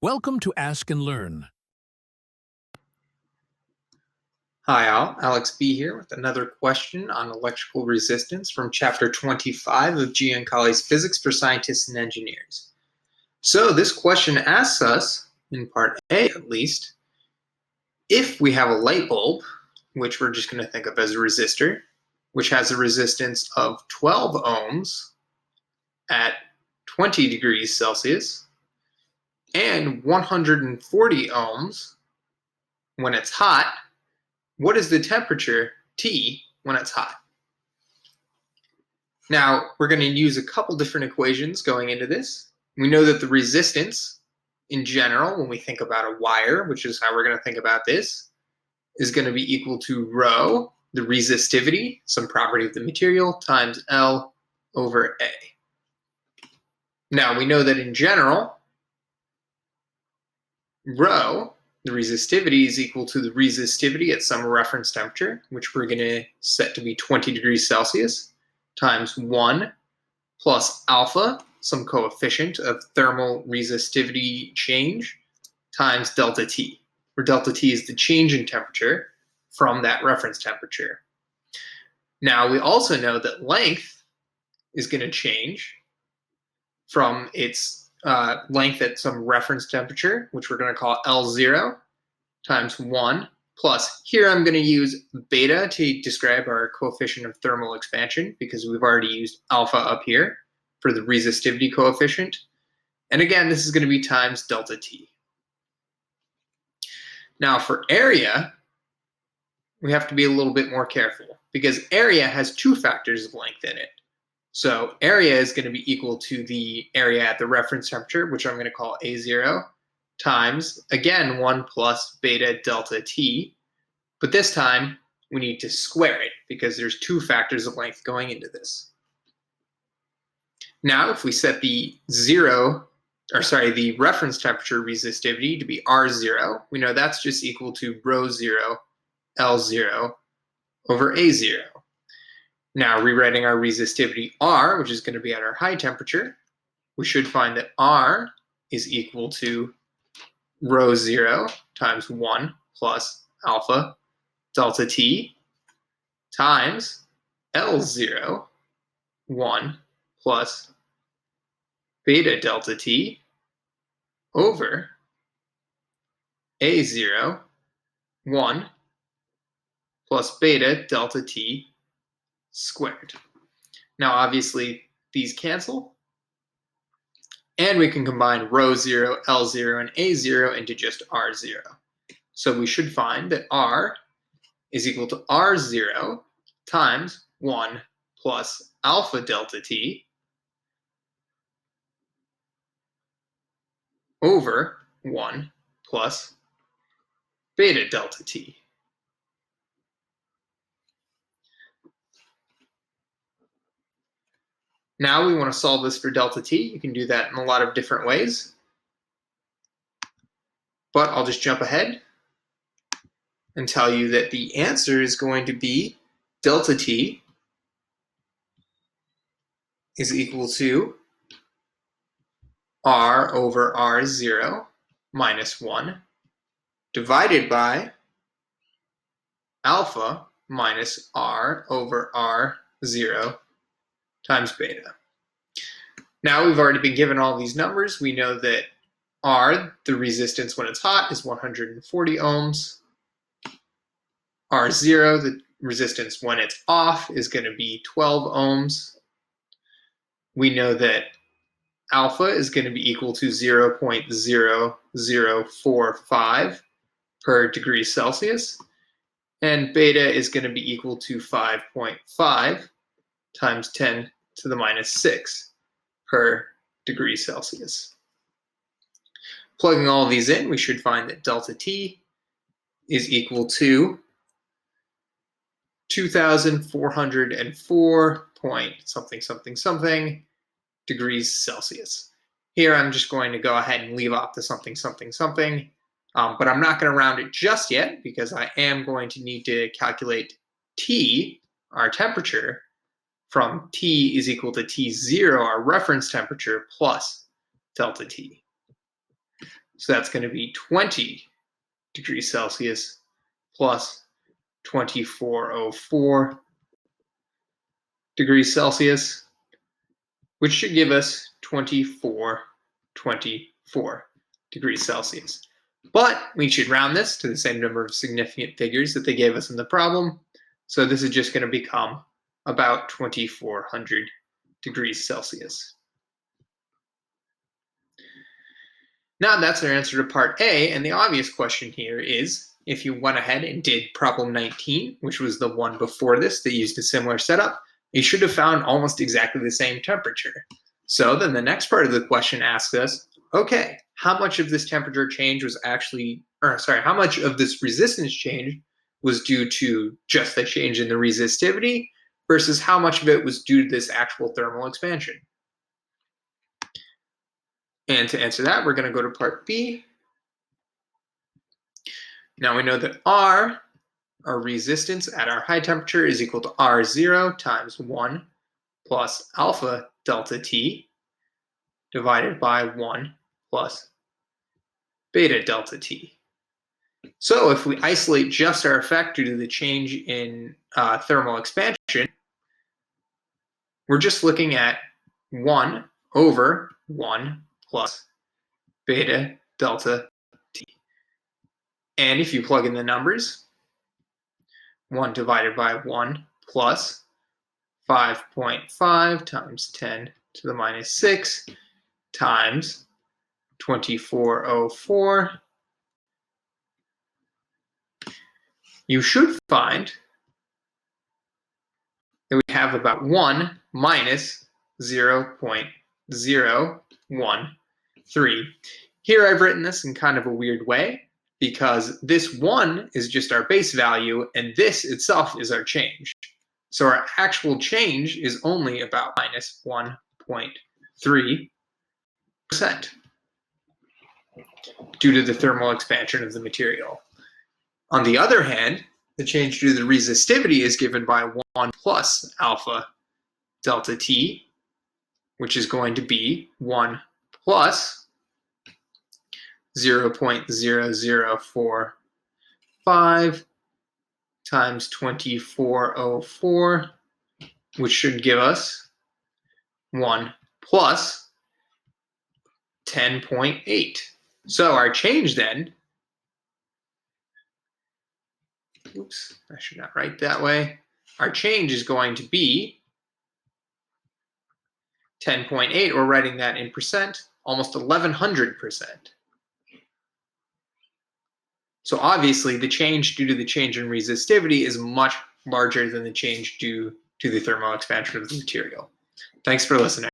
Welcome to Ask and Learn. Hi all, Alex B here with another question on electrical resistance from chapter 25 of Giancali's Physics for Scientists and Engineers. So this question asks us, in part A at least, if we have a light bulb, which we're just going to think of as a resistor, which has a resistance of 12 ohms at 20 degrees Celsius and 140 ohms when it's hot, what is the temperature, T, when it's hot? Now, we're going to use a couple different equations going into this. We know that the resistance, in general, when we think about a wire, which is how we're going to think about this, is going to be equal to rho, the resistivity, some property of the material, times L over A. Now, we know that in general, rho, the resistivity, is equal to the resistivity at some reference temperature, which we're going to set to be 20 degrees Celsius, times 1 plus alpha, some coefficient of thermal resistivity change, times delta T, where delta T is the change in temperature from that reference temperature. Now, we also know that length is going to change from its length at some reference temperature, which we're going to call L0, times 1, plus, here I'm going to use beta to describe our coefficient of thermal expansion, because we've already used alpha up here for the resistivity coefficient. And again, this is going to be times delta T. Now for area, we have to be a little bit more careful, because area has two factors of length in it. So area is going to be equal to the area at the reference temperature, which I'm going to call A0, times, again, 1 plus beta delta T. But this time, we need to square it, because there's two factors of length going into this. Now, if we set the reference temperature resistivity to be R0, we know that's just equal to rho 0 L0 over A0. Now, rewriting our resistivity R, which is going to be at our high temperature, we should find that R is equal to rho 0 times 1 plus alpha delta T times L0, 1 plus beta delta T over A0, 1 plus beta delta T squared. Now, obviously, these cancel, and we can combine rho 0, L0, and A0 into just R0. So we should find that R is equal to R0 times 1 plus alpha delta T over 1 plus beta delta T. Now we want to solve this for delta T. You can do that in a lot of different ways, but I'll just jump ahead and tell you that the answer is going to be delta T is equal to R over R0 minus 1 divided by alpha minus R over R0 times beta. Now we've already been given all these numbers. We know that R, the resistance when it's hot, is 140 ohms. R0, the resistance when it's off, is going to be 12 ohms. We know that alpha is going to be equal to 0.0045 per degree Celsius, and beta is going to be equal to 5.5 times 10 to the minus 6 per degree Celsius. Plugging all of these in, we should find that delta T is equal to 2,404 point something something something degrees Celsius. Here I'm just going to go ahead and leave off the something something something, but I'm not going to round it just yet, because I am going to need to calculate T, our temperature, from T is equal to T0, our reference temperature, plus delta T. So that's going to be 20 degrees Celsius plus 2404 degrees Celsius, which should give us 2424 degrees Celsius. But we should round this to the same number of significant figures that they gave us in the problem. So this is just going to become about 2400 degrees Celsius. Now that's our answer to part A, and the obvious question here is, if you went ahead and did problem 19, which was the one before this that used a similar setup, you should have found almost exactly the same temperature. So then the next part of the question asks us, okay, how much of this temperature change was how much of this resistance change was due to just the change in the resistivity versus how much of it was due to this actual thermal expansion? And to answer that, we're going to go to part B. Now we know that R, our resistance at our high temperature, is equal to R0 times 1 plus alpha delta T divided by 1 plus beta delta T. So if we isolate just our effect due to the change in thermal expansion, we're just looking at 1 over 1 plus beta delta T. And if you plug in the numbers, 1 divided by 1 plus 5.5 times 10 to the minus 6 times 2404, you should find that we have about 1 minus 0.013. Here I've written this in kind of a weird way because this 1 is just our base value and this itself is our change. So our actual change is only about minus 1.3% due to the thermal expansion of the material. On the other hand, the change due to the resistivity is given by 1 plus alpha delta T, which is going to be 1 plus 0.0045 times 2404, which should give us 1 plus 10.8. So our change then, oops, I should not write that way. Our change is going to be 10.8. We're writing that in percent, almost 1100%. So obviously the change due to the change in resistivity is much larger than the change due to the thermal expansion of the material. Thanks for listening.